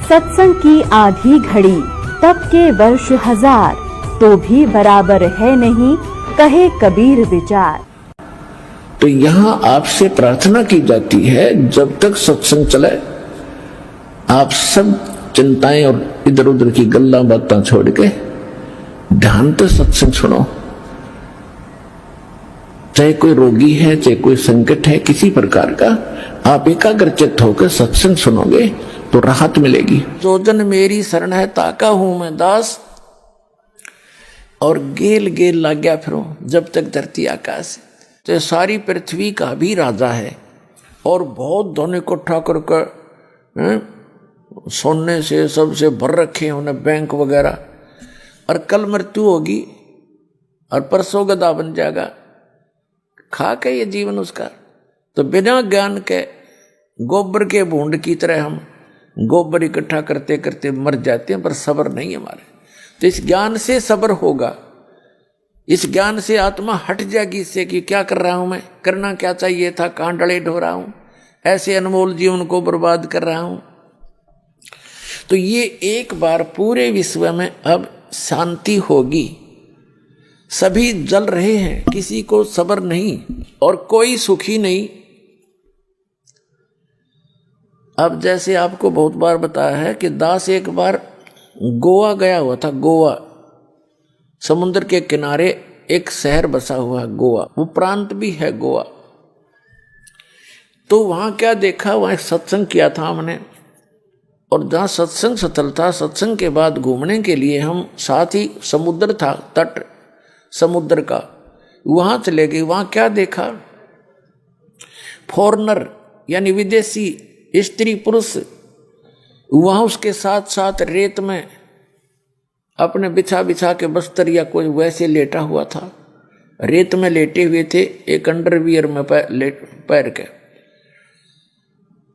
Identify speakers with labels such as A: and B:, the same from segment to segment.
A: सत्संग की आधी घड़ी तब के वर्ष 1000 तो भी बराबर है नहीं, कहे कबीर विचार।
B: तो यहाँ आपसे प्रार्थना की जाती है, जब तक सत्संग चले आप सब चिंताएं और इधर उधर की गल्ला बातें छोड़ के ध्यान से सत्संग सुनो। चाहे कोई रोगी है, चाहे कोई संकट है किसी प्रकार का, आप एकाग्रचित्त होकर सत्संग सुनोगे तो राहत मिलेगी। जो जन मेरी शरण है ताका हूं मैं दास, और गेल गेल लग गया फिरो जब तक धरती आकाश। तो सारी पृथ्वी का भी राजा है और बहुत धन इकट्ठा कर सोने से सबसे भर रखे उन्हें बैंक वगैरह, और कल मृत्यु होगी और परसों गधा बन जाएगा, खा के ये जीवन उसका। तो बिना ज्ञान के गोबर के भूंड की तरह हम गोबर इकट्ठा करते करते मर जाते हैं, पर सब्र नहीं हमारे। तो इस ज्ञान से सब्र होगा, इस ज्ञान से आत्मा हट जाएगी इससे कि क्या कर रहा हूं मैं, करना क्या चाहिए था, कहां डले ढो रहा हूं, ऐसे अनमोल जीवन को बर्बाद कर रहा हूं। तो ये एक बार पूरे विश्व में अब शांति होगी। सभी जल रहे हैं, किसी को सब्र नहीं और कोई सुखी नहीं। अब जैसे आपको बहुत बार बताया है कि दास एक बार गोवा गया हुआ था। गोवा समुद्र के किनारे एक शहर बसा हुआ है गोवा, वो प्रांत भी है गोवा। तो वहां क्या देखा, वहां एक सत्संग किया था हमने, और जहां सत्संग स्थल था, सत्संग के बाद घूमने के लिए हम साथ ही समुद्र था, तट समुद्र का, वहां चले गए। वहां क्या देखा, फॉरेनर यानी विदेशी स्त्री पुरुष वहां उसके साथ साथ रेत में अपने बिछा बिछा के बस्तर या कोई वैसे लेटा हुआ था, रेत में लेटे हुए थे, एक अंडरवियर में पैर के।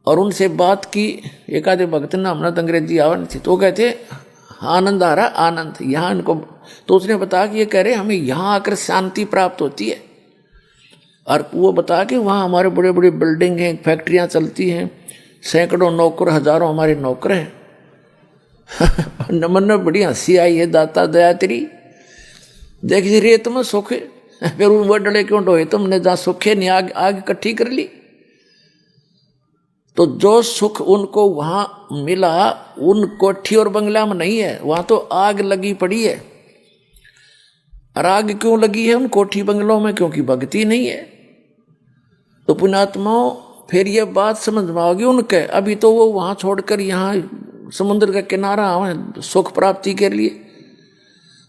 B: और उनसे बात की, एक आधे भक्त ने, हमने तो अंग्रेजी आवन थी, तो कहते आनंद आ रहा, आनंद यहाँ इनको। तो उसने बताया कि ये कह रहे हमें यहाँ आकर शांति प्राप्त होती है। और वो बता कि वहाँ हमारे बड़े बड़े बिल्डिंग हैं, फैक्ट्रियाँ चलती हैं, सैकड़ों नौकर, हजारों हमारे नौकर हैं। नमन में बड़ी हंसी आई है, दाता दया तेरी, देखिए रेत में सुख फिर वो डले क्यों ढोए तुमने, जहाँ सुखे नहीं आग आग इकट्ठी कर ली। तो जो सुख उनको वहां मिला, उन कोठी और बंगला में नहीं है, वहां तो आग लगी पड़ी है। और आग क्यों लगी है उन कोठी बंगलों में, क्योंकि भक्ति नहीं है। तो पुण्यात्माओं फिर ये बात समझ में आओगी उनके। अभी तो वो वहां छोड़कर यहाँ समुद्र का किनारा आवे सुख प्राप्ति के लिए,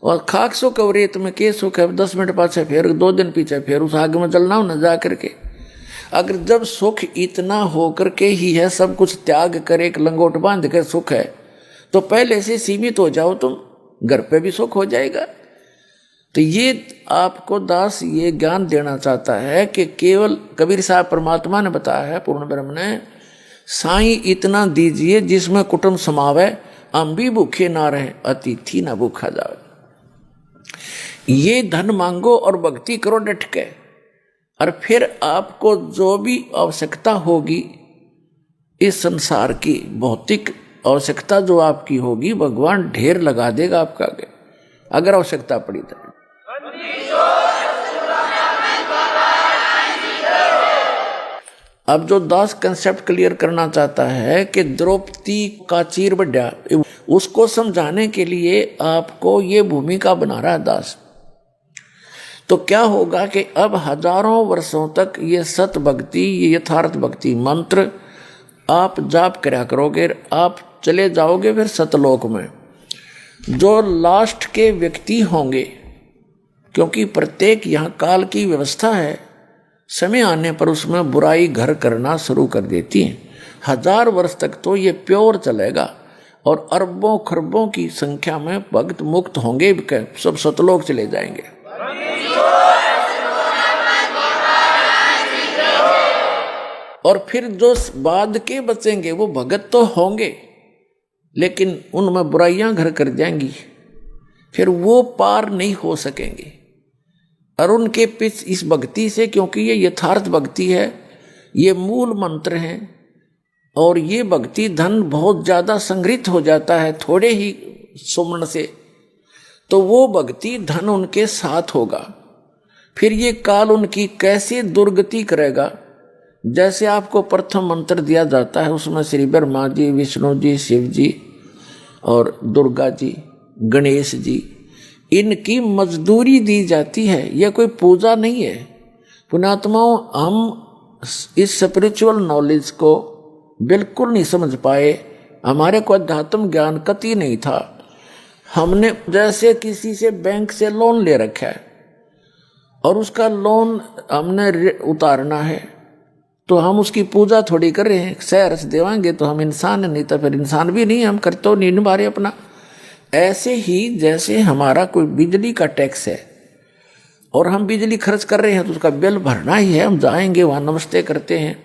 B: और खाक सुख और रेत में के सुख है। 10 मिनट पाछे फिर 2 दिन पीछे फिर उस आग में जलना हो न जा करके। अगर जब सुख इतना होकर के ही है, सब कुछ त्याग कर एक लंगोट बांध कर सुख है, तो पहले से सीमित हो जाओ तुम, घर पे भी सुख हो जाएगा। तो ये आपको दास ये ज्ञान देना चाहता है कि केवल कबीर साहब परमात्मा ने बताया है, पूर्ण ब्रह्म ने, साईं इतना दीजिए जिसमें कुटुंब समावे, हम भी भूखे ना रहे, अतिथि ना भूखा जावे। ये धन मांगो और भक्ति करो डट के, और फिर आपको जो भी आवश्यकता होगी इस संसार की भौतिक आवश्यकता जो आपकी होगी, भगवान ढेर लगा देगा आपका आगे, अगर आवश्यकता पड़ी तो। अब जो दास कंसेप्ट क्लियर करना चाहता है कि द्रौपदी का चीर बढ़ा, उसको समझाने के लिए आपको ये भूमिका बना रहा है दास। तो क्या होगा कि अब हजारों वर्षों तक ये सत भक्ति, ये यथार्थ भक्ति मंत्र आप जाप करा करोगे, आप चले जाओगे फिर सतलोक में। जो लास्ट के व्यक्ति होंगे, क्योंकि प्रत्येक यहाँ काल की व्यवस्था है, समय आने पर उसमें बुराई घर करना शुरू कर देती है। 1000 वर्ष तक तो ये प्योर चलेगा, और अरबों खरबों की संख्या में भक्त मुक्त होंगे, सब सतलोक चले जाएंगे। और फिर जो बाद के बचेंगे वो भगत तो होंगे, लेकिन उनमें बुराइयां घर कर जाएंगी, फिर वो पार नहीं हो सकेंगे। और उनके पीछे इस भक्ति से, क्योंकि ये यथार्थ भक्ति है, ये मूल मंत्र हैं, और ये भक्ति धन बहुत ज्यादा संग्रहित हो जाता है थोड़े ही सुमन से, तो वो भक्ति धन उनके साथ होगा। फिर ये काल उनकी कैसे दुर्गति करेगा। जैसे आपको प्रथम मंत्र दिया जाता है, उसमें श्री ब्रह्मा जी, विष्णु जी, शिव जी और दुर्गा जी, गणेश जी, इनकी मजदूरी दी जाती है। यह कोई पूजा नहीं है। पुण्यात्माओं, हम इस स्पिरिचुअल नॉलेज को बिल्कुल नहीं समझ पाए। हमारे को अध्यात्म ज्ञान कति नहीं था। हमने जैसे किसी से बैंक से लोन ले रखा है और उसका लोन हमने उतारना है, तो हम उसकी पूजा थोड़ी कर रहे हैं। शहर से देवांगे तो हम इंसान, नहीं तो फिर इंसान भी नहीं, हम करते हो नहीं निभा रहे अपना। ऐसे ही जैसे हमारा कोई बिजली का टैक्स है और हम बिजली खर्च कर रहे हैं, तो उसका बिल भरना ही है। हम जाएंगे वहाँ नमस्ते करते हैं,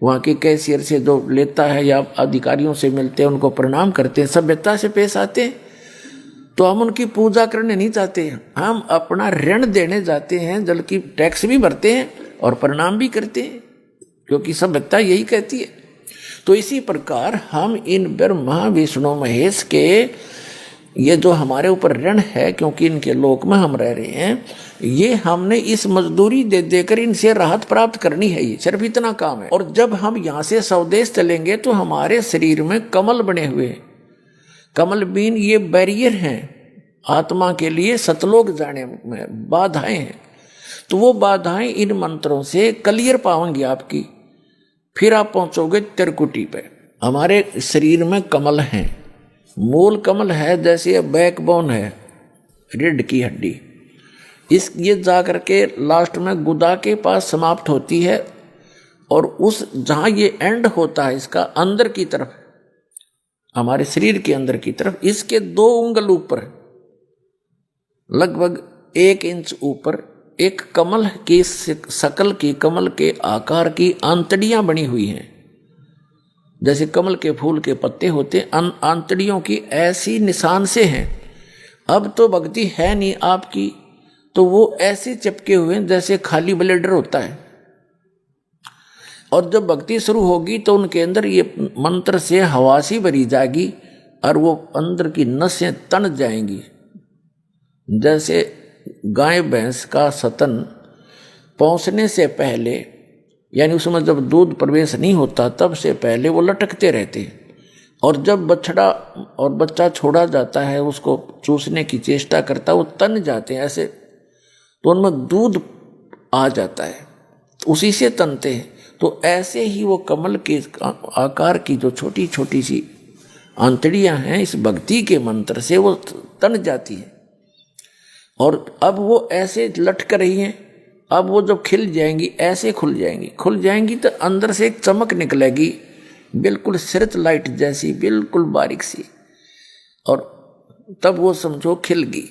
B: वहाँ के कैशियर से जो लेता है या अधिकारियों से मिलते हैं, उनको प्रणाम करते हैं, सभ्यता से पेश आते हैं। तो हम उनकी पूजा करने नहीं चाहते, हम अपना ऋण देने जाते हैं, जबकि टैक्स भी भरते हैं और प्रणाम भी करते हैं, क्योंकि सभ्यता यही कहती है। तो इसी प्रकार हम इन ब्रह्मा विष्णु महेश के ये जो हमारे ऊपर ऋण है, क्योंकि इनके लोक में हम रह रहे हैं, ये हमने इस मजदूरी दे देकर इनसे राहत प्राप्त करनी है। ये सिर्फ इतना काम है। और जब हम यहाँ से स्वदेश चलेंगे तो हमारे शरीर में कमल बने हुए हैं। कमल बीन ये बैरियर हैं आत्मा के लिए, सतलोक जाने में बाधाएं हैं। तो वो बाधाएं इन मंत्रों से क्लियर पाएंगी आपकी, फिर आप पहुंचोगे त्रिकुटी पे। हमारे शरीर में कमल हैं, मूल कमल है, जैसे बैकबोन है रीढ़ की हड्डी, ये जा करके लास्ट में गुदा के पास समाप्त होती है। और उस जहाँ ये एंड होता है इसका, अंदर की तरफ, हमारे शरीर के अंदर की तरफ, इसके 2 उंगल ऊपर, लगभग 1 इंच ऊपर, एक कमल की शकल की, कमल के आकार की आंतड़ियां बनी हुई हैं। जैसे कमल के फूल के पत्ते होते, आंतड़ियों की ऐसी निशान से हैं। अब तो भक्ति है नहीं आपकी, तो वो ऐसे चिपके हुए हैं जैसे खाली ब्लेडर होता है। और जब भक्ति शुरू होगी तो उनके अंदर ये मंत्र से हवासी भरी जाएगी और वो अंदर की नसें तन जाएंगी। जैसे गाय भैंस का सतन पहुंचने से पहले, यानी उसमें जब दूध प्रवेश नहीं होता तब से पहले वो लटकते रहते हैं, और जब बछड़ा और बच्चा छोड़ा जाता है उसको चूसने की चेष्टा करता है, वो तन जाते हैं ऐसे, तो उनमें दूध आ जाता है, तो उसी से तनते हैं। तो ऐसे ही वो कमल के आकार की जो छोटी छोटी सी आंतड़ियां हैं, इस भक्ति के मंत्र से वो तन जाती है। और अब वो ऐसे लटक रही हैं, अब वो जब खिल जाएंगी, ऐसे खुल जाएंगी तो अंदर से एक चमक निकलेगी, बिल्कुल सिरत लाइट जैसी, बिल्कुल बारीक सी, और तब वो समझो खिल गई।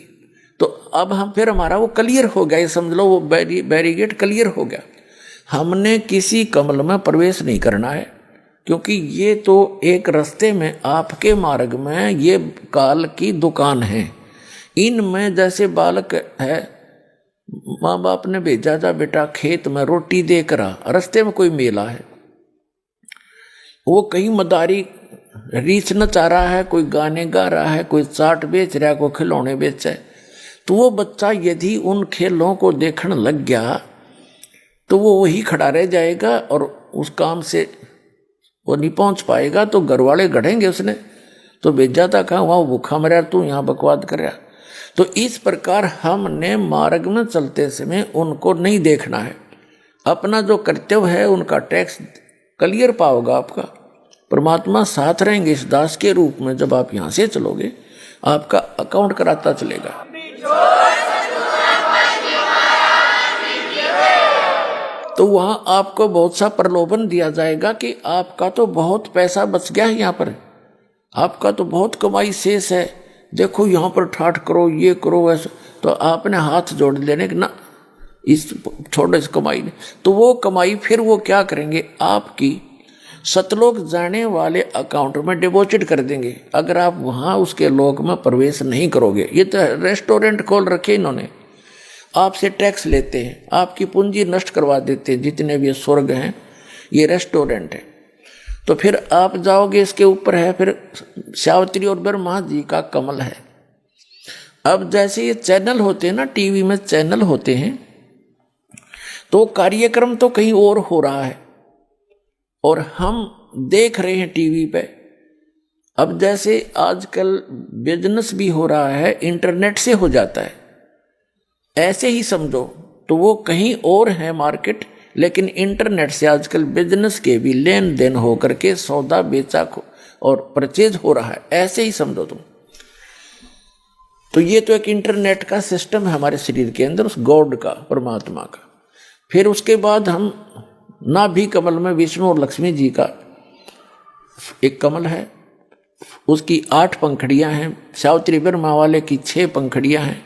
B: तो अब हम फिर हमारा वो क्लियर हो गया, समझ लो वो बैरिगेट क्लियर हो गया। हमने किसी कमल में प्रवेश नहीं करना है, क्योंकि ये तो एक रास्ते में आपके मार्ग में ये काल की दुकान है। इनमें जैसे बालक है, माँ बाप ने भेजा जा बेटा खेत में रोटी देकर आ, रास्ते में कोई मेला है, वो कहीं मदारी रीछ नचा रहा है, कोई गाने गा रहा है, कोई चाट बेच रहा है, कोई खिलौने बेच रहा है, तो वो बच्चा यदि उन खेलों को देखने लग गया तो वो वही खड़ा रह जाएगा और उस काम से वो नहीं पहुंच पाएगा। तो घर वाले गढ़ेंगे उसने, तो भेजा था कहाँ, वहाँ भूखा मरा, तू यहाँ बकवाद कर रहा। तो इस प्रकार हमने मार्ग में चलते समय उनको नहीं देखना है, अपना जो कर्तव्य है उनका टैक्स क्लियर पाओगा आपका। परमात्मा साथ रहेंगे इस दास के रूप में। जब आप यहाँ से चलोगे आपका अकाउंट कराता चलेगा। तो वहां आपको बहुत सा प्रलोभन दिया जाएगा कि आपका तो बहुत पैसा बच गया है, यहाँ पर आपका तो बहुत कमाई शेष है, देखो यहाँ पर ठाठ करो, ये करो, वैसे। तो आपने हाथ जोड़ लेने कि ना, इस छोड़ो इस कमाई ने। तो वो कमाई फिर वो क्या करेंगे, आपकी सतलोक जाने वाले अकाउंट में डिपॉजिट कर देंगे, अगर आप वहाँ उसके लोक में प्रवेश नहीं करोगे। ये तो रेस्टोरेंट खोल रखे इन्होंने, आपसे टैक्स लेते हैं, आपकी पूंजी नष्ट करवा देते हैं। जितने भी स्वर्ग हैं ये रेस्टोरेंट है। तो फिर आप जाओगे, इसके ऊपर है फिर सावित्री और ब्रह्मा जी का कमल है। अब जैसे ये चैनल होते हैं ना, टीवी में चैनल होते हैं, तो कार्यक्रम तो कहीं और हो रहा है और हम देख रहे हैं टीवी पे। अब जैसे आजकल बिजनेस भी हो रहा है, इंटरनेट से हो जाता है, ऐसे ही समझो। तो वो कहीं और है मार्केट, लेकिन इंटरनेट से आजकल बिजनेस के भी लेन देन हो करके सौदा बेचा और परचेज हो रहा है, ऐसे ही समझो तुम। तो ये तो एक इंटरनेट का सिस्टम है हमारे शरीर के अंदर, उस गॉड का, परमात्मा का। फिर उसके बाद हम नाभि कमल में विष्णु और लक्ष्मी जी का एक कमल है, उसकी 8 पंखड़ियां हैं, सावित्री ब्रह्मा वाले की 6 पंखड़ियां हैं।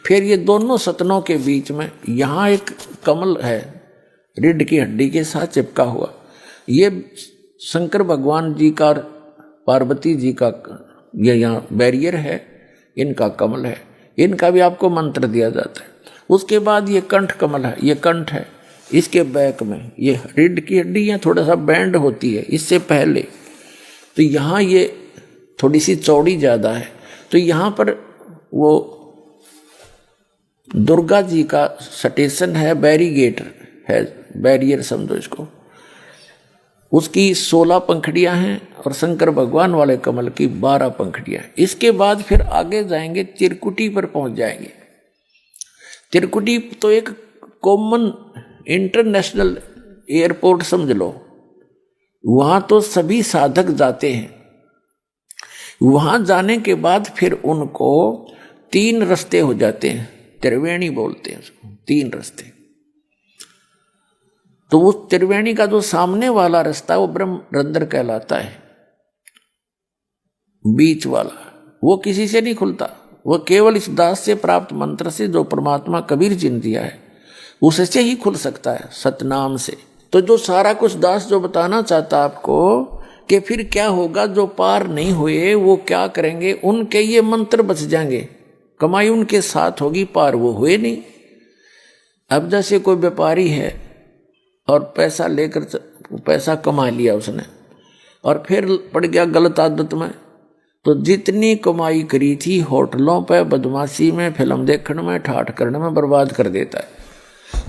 B: फिर ये दोनों सतनों के बीच में यहाँ एक कमल है, रीढ़ की हड्डी के साथ चिपका हुआ। ये शंकर भगवान जी का, पार्वती जी का ये यहाँ बैरियर है, इनका कमल है, इनका भी आपको मंत्र दिया जाता है। उसके बाद ये कंठ कमल है, ये कंठ है, इसके बैक में ये रीढ़ की हड्डी यहाँ थोड़ा सा बैंड होती है इससे पहले, तो यहाँ ये थोड़ी सी चौड़ी ज़्यादा है। तो यहाँ पर वो दुर्गा जी का स्टेशन है, बैरीगेट है, बैरियर समझो इसको। उसकी 16 पंखड़ियां हैं और शंकर भगवान वाले कमल की 12 पंखड़ियां। इसके बाद फिर आगे जाएंगे, त्रिकुटी पर पहुंच जाएंगे। त्रिकुटी तो एक कॉमन इंटरनेशनल एयरपोर्ट समझ लो, वहां तो सभी साधक जाते हैं। वहां जाने के बाद फिर उनको 3 रास्ते हो जाते हैं, त्रिवेणी बोलते हैं उसको, 3 रास्ते। तो उस त्रिवेणी का जो सामने वाला रास्ता वो ब्रह्मरंध्र कहलाता है, बीच वाला वो किसी से नहीं खुलता, वो केवल इस दास से प्राप्त मंत्र से, जो परमात्मा कबीर जी ने दिया है, उससे ही खुल सकता है, सतनाम से। तो जो सारा कुछ दास जो बताना चाहता आपको कि फिर क्या होगा, जो पार नहीं हुए वो क्या करेंगे, उनके ये मंत्र बच जाएंगे, कमाई उनके साथ होगी, पार वो हुए नहीं। अब जैसे कोई व्यापारी है और पैसा लेकर पैसा कमा लिया उसने और फिर पड़ गया गलत आदत में, तो जितनी कमाई करी थी होटलों पे, बदमाशी में, फिल्म देखने में, ठाठ करने में बर्बाद कर देता है।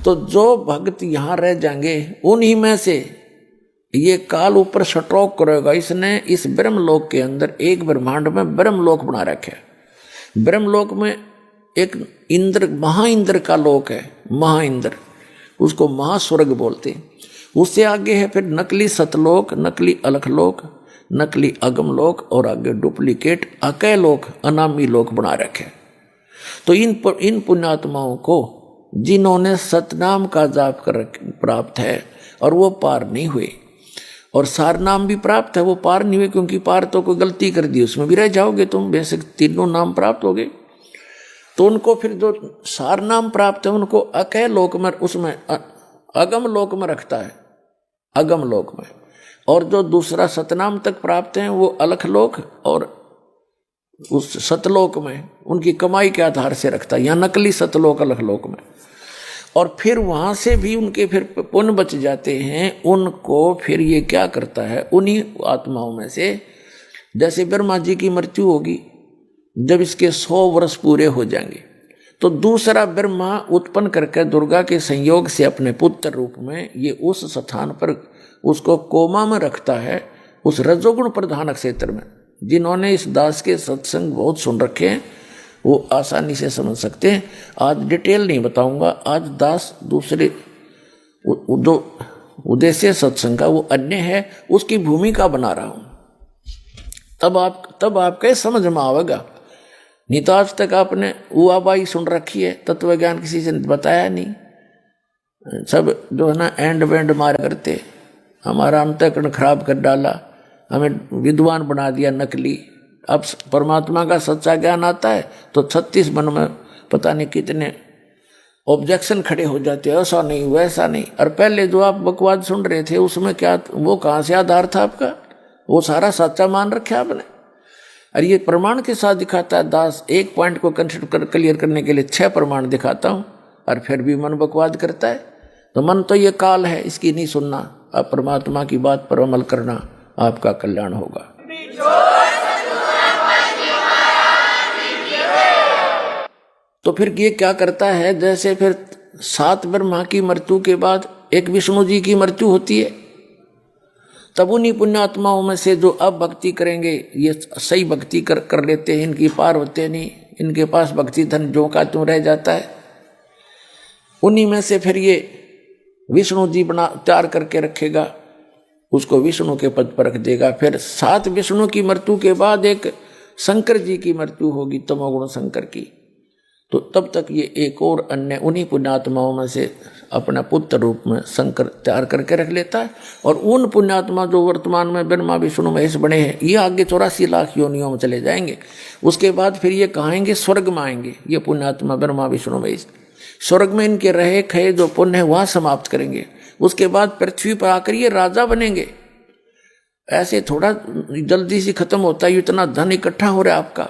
B: तो जो भक्त यहाँ रह जाएंगे उन्हीं में से ये काल ऊपर स्ट्रोक करेगा। इसने इस ब्रह्मलोक के अंदर एक ब्रह्मांड में ब्रह्मलोक बना रखा है। ब्रह्मलोक में एक इंद्र, महाइंद्र का लोक है, महाइंद्र, उसको महास्वर्ग बोलते। उससे आगे है फिर नकली सतलोक, नकली अलखलोक, नकली अगमलोक और आगे डुप्लीकेट अकय लोक, अनामी लोक बना रखे। तो इन पुण्यात्माओं को जिन्होंने सतनाम का जाप कर प्राप्त है और वो पार नहीं हुए, और सार नाम भी प्राप्त है, वो पार नहीं हुए, क्योंकि पार तो कोई गलती कर दी उसमें भी रह जाओगे तुम, बेशक तीनों नाम प्राप्त हो गए। तो उनको फिर जो सार नाम प्राप्त है उनको अकय लोक में, उसमें अगम लोक में रखता है, अगम लोक में। और जो दूसरा सतनाम तक प्राप्त हैं वो अलख लोक और उस सतलोक में उनकी कमाई के आधार से रखता है, या नकली सतलोक अलख लोक में। और फिर वहां से भी उनके फिर पुण्य बच जाते हैं, उनको फिर ये क्या करता है, उन्हीं आत्माओं में से, जैसे ब्रह्मा जी की मृत्यु होगी जब इसके 100 वर्ष पूरे हो जाएंगे, तो दूसरा ब्रह्मा उत्पन्न करके दुर्गा के संयोग से अपने पुत्र रूप में ये उस स्थान पर उसको कोमा में रखता है, उस रजोगुण प्रधान क्षेत्र में। जिन्होंने इस दास के सत्संग बहुत सुन रखे हैं वो आसानी से समझ सकते हैं। आज डिटेल नहीं बताऊंगा, आज दास दूसरे जो उद्देश्य सत्संग का वो अन्य है, उसकी भूमिका बना रहा हूं, तब आपके समझ में आवेगा। नहीं तो आज तक आपने उआबाई सुन रखी है, तत्व ज्ञान किसी से बताया नहीं, सब जो है ना एंड बैंड मार करते, हमारा अंतःकरण खराब कर डाला, हमें विद्वान बना दिया नकली। अब परमात्मा का सच्चा ज्ञान आता है तो 36 मन में पता नहीं कितने ऑब्जेक्शन खड़े हो जाते हैं, ऐसा नहीं वैसा नहीं। और पहले जो आप बकवाद सुन रहे थे उसमें क्या, वो कहाँ से आधार था आपका, वो सारा सच्चा मान रखा आपने। और ये प्रमाण के साथ दिखाता है दास, एक पॉइंट को कंसिडर क्लियर करने के लिए 6 प्रमाण दिखाता हूँ और फिर भी मन बकवाद करता है। तो मन तो ये काल है, इसकी नहीं सुनना, अब परमात्मा की बात पर अमल करना, आपका कल्याण होगा। तो फिर ये क्या करता है, जैसे फिर 7 ब्रह्मा की मृत्यु के बाद एक विष्णु जी की मृत्यु होती है, तब उन्हीं पुण्यात्माओं में से जो अब भक्ति करेंगे, ये सही भक्ति कर लेते हैं, इनकी पार होते नहीं, इनके पास भक्ति धन जो का त्यों रह जाता है, उन्हीं में से फिर ये विष्णु जी बना तैयार करके रखेगा, उसको विष्णु के पद पर रख देगा। फिर 7 विष्णु की मृत्यु के बाद एक शंकर जी की मृत्यु होगी, तमोगुण शंकर की। तो तब तक ये एक और अन्य उन्हीं पुण्यात्माओं में से अपना पुत्र रूप में शंकर तैयार करके रख लेता है। और उन पुण्यात्मा जो वर्तमान में ब्रह्मा विष्णु महेश बने हैं, ये आगे 84 लाख योनियों में चले जाएंगे। उसके बाद फिर ये कहाएंगे स्वर्ग में आएंगे, ये पुण्यात्मा ब्रह्मा विष्णु महेश स्वर्ग में इनके रहे खये जो पुण्य है वहां समाप्त करेंगे। उसके बाद पृथ्वी पर आकर ये राजा बनेंगे। ऐसे थोड़ा जल्दी से खत्म होता है, इतना धन इकट्ठा हो रहा है आपका।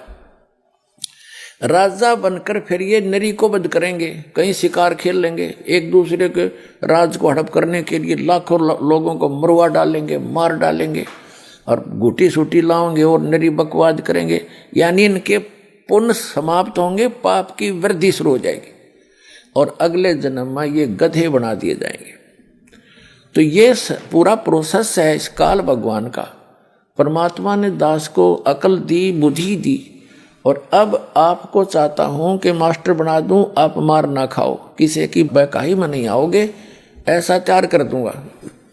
B: राजा बनकर फिर ये नरी को वध करेंगे, कहीं शिकार खेल लेंगे, एक दूसरे के राज को हड़प करने के लिए लाखों लोगों को मरवा डालेंगे, मार डालेंगे और गुटी सूटी लाओगे और नरी बकवाद करेंगे। यानी इनके पुण्य समाप्त होंगे, पाप की वृद्धि शुरू हो जाएगी और अगले जन्म में ये गधे बना दिए जाएंगे। तो ये पूरा प्रोसेस है इस काल भगवान का। परमात्मा ने दास को अकल दी, बुद्धि दी, और अब आपको चाहता हूं कि मास्टर बना दूं, आप मार ना खाओ, किसी की बहकाई में नहीं आओगे, ऐसा तैयार कर दूंगा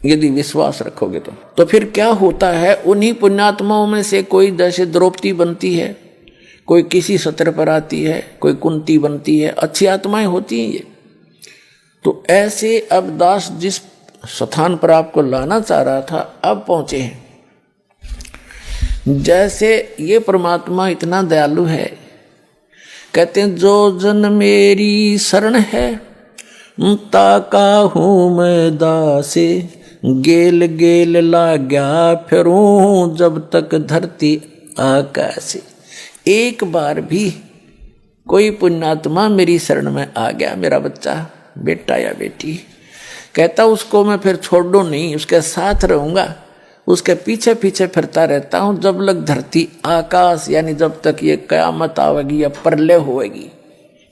B: यदि विश्वास रखोगे तो फिर क्या होता है, उन्हीं पुण्यात्माओं में से कोई जैसे द्रौपदी बनती है, कोई किसी सत्र पर आती है, कोई कुंती बनती है, अच्छी आत्माएं होती हैं ये। तो ऐसे अब दास जिस स्थान पर आपको लाना चाह रहा था अब पहुंचे हैं। जैसे ये परमात्मा इतना दयालु है, कहते हैं जो जन मेरी शरण है ताका हूँ मैं दासे, गेल गेल लाग्या फिरूं जब तक धरती आकाशे। एक बार भी कोई पुण्यात्मा मेरी शरण में आ गया, मेरा बच्चा बेटा या बेटी, कहता उसको मैं फिर छोड़ दूं नहीं, उसके साथ रहूंगा, उसके पीछे पीछे फिरता रहता हूं जब लग धरती आकाश, यानी जब तक ये कयामत आवेगी या प्रलय होएगी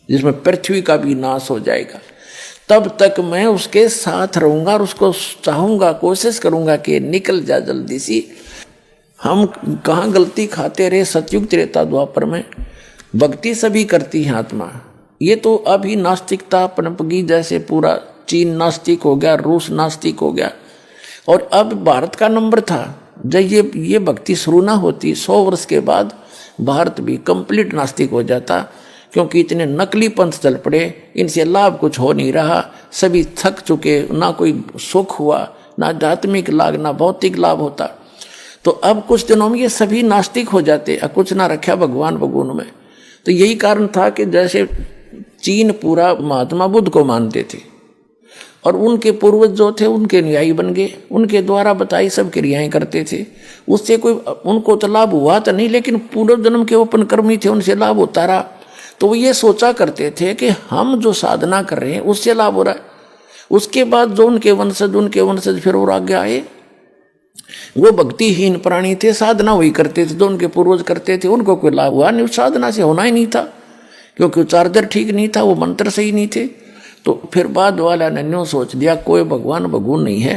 B: जिसमें पृथ्वी का भी नाश हो जाएगा, तब तक मैं उसके साथ रहूंगा और उसको चाहूंगा, कोशिश करूंगा कि निकल जा जल्दी सी। हम कहाँ गलती खाते रहे सतयुग त्रेता द्वापर में, भक्ति सभी करती है आत्मा। ये तो अभी नास्तिकता पनप गई, जैसे पूरा चीन नास्तिक हो गया, रूस नास्तिक हो गया, और अब भारत का नंबर था। जब ये भक्ति शुरू ना होती 100 वर्ष के बाद भारत भी कंप्लीट नास्तिक हो जाता, क्योंकि इतने नकली पंथ चल पड़े, इनसे लाभ कुछ हो नहीं रहा, सभी थक चुके, ना कोई सुख हुआ, ना आध्यात्मिक लाभ ना भौतिक लाभ होता। तो अब कुछ दिनों में ये सभी नास्तिक हो जाते, कुछ ना रखा भगवान भगवान में। तो यही कारण था कि जैसे चीन पूरा महात्मा बुद्ध को मानते थे और उनके पूर्वज जो थे उनके न्यायी बन गए, उनके द्वारा बताई सब क्रियाएं करते थे, उससे कोई उनको तो लाभ हुआ तो नहीं, लेकिन पूर्व जन्म के ओपन कर्मी थे, उनसे लाभ होता रहा। तो वो ये सोचा करते थे कि हम जो साधना कर रहे हैं उससे लाभ हो रहा है। उसके बाद जो उनके वंशज फिर और आगे आए, वो भक्तिहीन प्राणी थे, साधना वही करते थे जो उनके पूर्वज करते थे, उनको कोई लाभ हुआ नहीं, उस साधना से होना ही नहीं था, क्योंकि उच्चारण ठीक नहीं था, वो मंत्र सही नहीं थे। तो फिर बाद वाला ने न्यों सोच दिया कोई भगवान भगवान नहीं है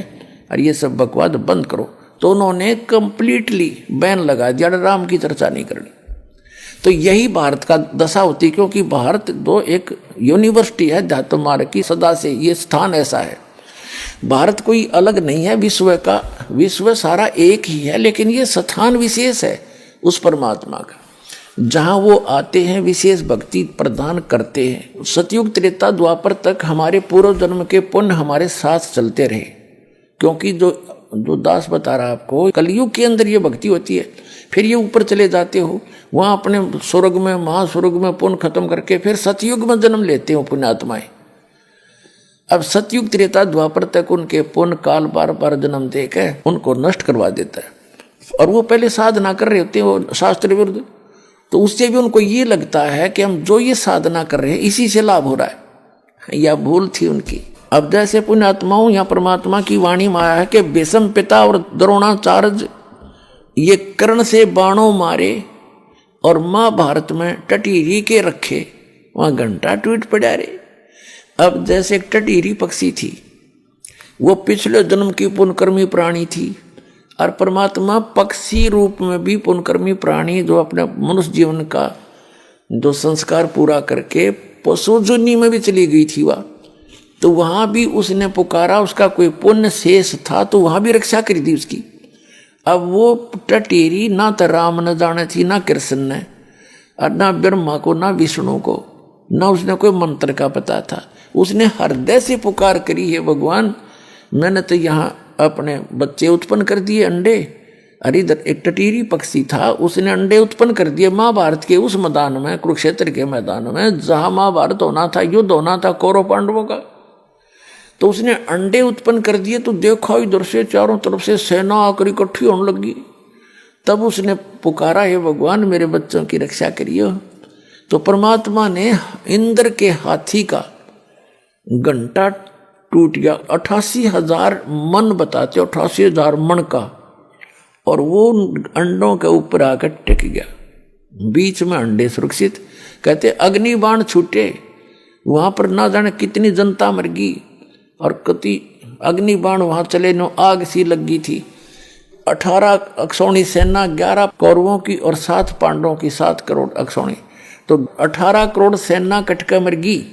B: और ये सब बकवाद बंद करो। तो उन्होंने कंप्लीटली बैन लगा दिया, राम की चर्चा नहीं करनी। तो यही भारत का दशा होती, क्योंकि भारत दो एक यूनिवर्सिटी है अध्यात्म मार्ग की, सदा से ये स्थान ऐसा है। भारत कोई अलग नहीं है विश्व का, विश्व सारा एक ही है, लेकिन ये स्थान विशेष है उस परमात्मा का, जहाँ वो आते हैं, विशेष भक्ति प्रदान करते हैं। सतयुग त्रेता द्वापर तक हमारे पूर्व जन्म के पुण्य हमारे साथ चलते रहे, क्योंकि जो दास बता रहा आपको, कलयुग के अंदर ये भक्ति होती है, फिर ये ऊपर चले जाते हो, वहाँ अपने स्वर्ग में महास्वर्ग में पुण्य खत्म करके फिर सतयुग में जन्म लेते हो पुण्यात्माएं। अब सतयुग त्रेता द्वापर तक उनके पुण्य काल बार बार जन्म देकर उनको नष्ट करवा देता है, और वो पहले साधना कर रहे होते हैं वो शास्त्र विरुद्ध। तो उससे भी उनको ये लगता है कि हम जो ये साधना कर रहे हैं इसी से लाभ हो रहा है, या भूल थी उनकी। अब जैसे पुण्यात्माओं या परमात्मा की वाणी में आया है कि भीष्म पिता और द्रोणाचार्य ये कर्ण से बाणों मारे और महाभारत में टटीरी के रखे, वहां घंटा टूट पड़ा रे। अब जैसे एक टटीरी पक्षी थी, वो पिछले जन्म की पुण्यकर्मी प्राणी थी, और परमात्मा पक्षी रूप में भी पुण्यकर्मी प्राणी जो अपने मनुष्य जीवन का जो संस्कार पूरा करके पशु जुनी में भी चली गई थी वह, तो वहां भी उसने पुकारा, उसका कोई पुण्य शेष था तो वहां भी रक्षा करी थी उसकी। अब वो टटेरी ना तो राम न जाने थी, ना कृष्ण ने, और ना ब्रह्मा को, ना विष्णु को, ना उसने कोई मंत्र का पता था। उसने हृदय से पुकार करी, है भगवान मैंने तो यहाँ अपने बच्चे उत्पन्न कर दिए, अंडे। अरे इधर एक टटीरी पक्षी था, उसने अंडे उत्पन्न कर दिए महाभारत के उस मैदान में, कुरुक्षेत्र के मैदान में, जहां महाभारत होना था, युद्ध होना था कौरव पांडवों का। तो उसने अंडे उत्पन्न कर दिए, तो देखा इधर से चारों तरफ से सेना आकर इकट्ठी होने लगी। तब उसने पुकारा, हे भगवान मेरे बच्चों की रक्षा करिए। तो परमात्मा ने इंद्र के हाथी का घंटा टूट गया, 88,000 मन बताते, 88,000 मन का, और वो अंडों के ऊपर आकर टिक गया, बीच में अंडे सुरक्षित। कहते अग्निबाण छूटे, वहां पर ना जाने कितनी जनता मर गई, और कति अग्निबाण वहां चले, नो आग सी लगी थी। 18 अक्षौणी सेना, 11 कौरवों की और 7 पांडवों की, 7 करोड़ अक्षौणी, तो 18 करोड़ सेना कटकर मर गई।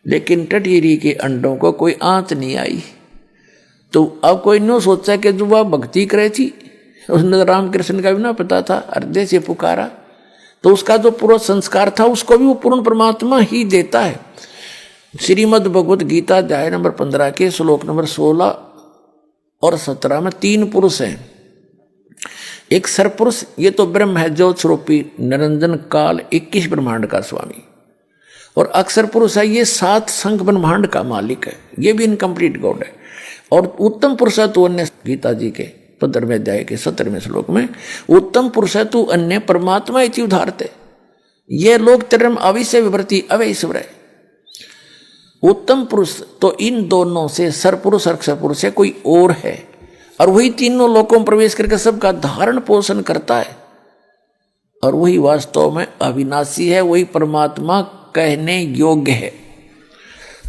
B: लेकिन टटीरी के अंडों को कोई आंच नहीं आई। तो अब कोई नो सोचा कि जो वह भक्ति करे थी, उसने रामकृष्ण का भी ना पता था, हृदय से पुकारा, तो उसका जो पूरा संस्कार था उसको भी वो पूर्ण परमात्मा ही देता है। श्रीमद् भगवत गीता अध्याय नंबर 15 के श्लोक नंबर 16 और 17 में 3 पुरुष हैं। एक सरपुरुष, ये तो ब्रह्म है, ज्योत स्वरूपी निरंजन काल 21 ब्रह्मांड का स्वामी, और अक्षर पुरुष है, ये 7 संघ ब्रह्मांड का मालिक है, ये भी इनकम्प्लीट गॉड है। और उत्तम पुरुष है तू अन्य, गीता जी के 15वें अध्याय के 17वें श्लोक में, उत्तम पुरुष है तू अन्य परमात्मा इति उदाहरते, ये लोग तरम अविश्य विभ्रति अवैश्वर है। उत्तम पुरुष तो इन दोनों से सरपुरुष और अक्षर पुरुष है, कोई और है, और वही तीनों लोकों में प्रवेश करके सबका धारण पोषण करता है, और वही वास्तव में अविनाशी है, वही परमात्मा कहने योग्य है।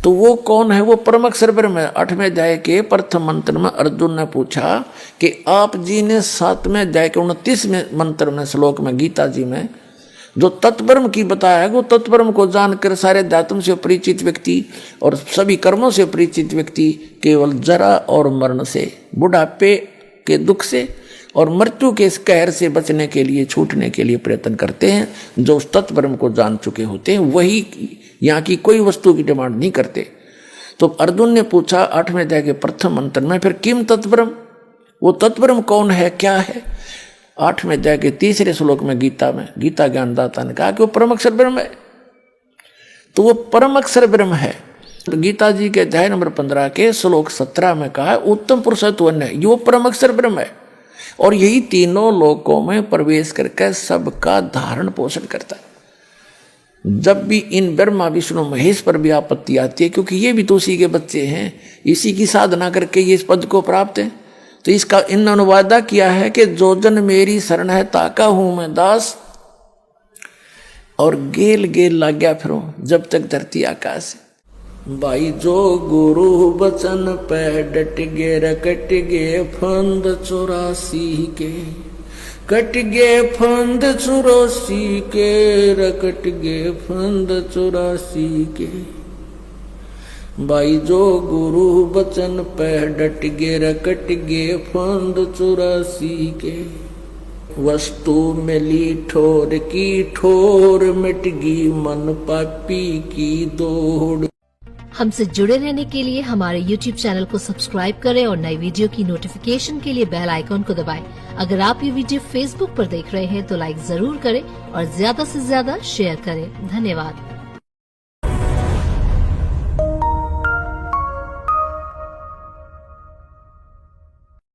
B: तो वो कौन है? वो परम अक्षर ब्रह्म है। 8वें अध्याय के प्रथम मंत्र में अर्जुन ने पूछा कि आप जी ने 7वें अध्याय के 29वें मंत्र में श्लोक में गीता जी में जो तत्ब्रह्म की बताया है, वो तत्ब्रह्म को जानकर सारे अध्यात्म से परिचित व्यक्ति और सभी कर्मों से परिचित व्यक्ति केवल जरा और मरण से, बुढ़ापे के दुख से और मृत्यु के इस कहर से बचने के लिए, छूटने के लिए प्रयत्न करते हैं। जो उस तत्ब्रह्म को जान चुके होते हैं वही यहाँ की कोई वस्तु की डिमांड नहीं करते। तो अर्जुन ने पूछा 8वें अध्याय के प्रथम मंत्र में, फिर किम तत्ब्रह्म, वो तत्ब्रह्म कौन है, क्या है? 8वें अध्याय के 3रे श्लोक में गीता गीता ज्ञानदाता ने कहा कि वो परम अक्षर ब्रह्म है। तो वो परम अक्षर ब्रह्म है। तो गीता जी के अध्याय नंबर 15 के श्लोक 17 में कहा उत्तम पुरुष है तो अन्य, यो परम अक्षर ब्रह्म है, और यही तीनों लोकों में प्रवेश करके सबका धारण पोषण करता है। जब भी इन ब्रह्मा विष्णु महेश पर भी आपत्ति आती है, क्योंकि ये भी तो उसी के बच्चे हैं, इसी की साधना करके ये इस पद को प्राप्त है, तो इसका इन्होंने वादा किया है कि जो जन मेरी शरण है ताका हूं मैं दास, और गेल गेल लग गया फिरो जब तक धरती आकाश। भाई जो गुरु बचन पे डट गे रकट गे फंद 84 के, कट गे फंद 84 के, रकट गे फंद 84 के। भाई जो गुरु बचन पे डट गे रकट गे फंद 84 के। वस्तु मिली ठोर की ठोर, मिट गई मन पापी की दौड़।
C: हमसे जुड़े रहने के लिए हमारे YouTube चैनल को सब्सक्राइब करें और नई वीडियो की नोटिफिकेशन के लिए बेल आइकॉन को दबाएं। अगर आप ये वीडियो Facebook पर देख रहे हैं तो लाइक जरूर करें और ज्यादा से ज्यादा शेयर करें। धन्यवाद।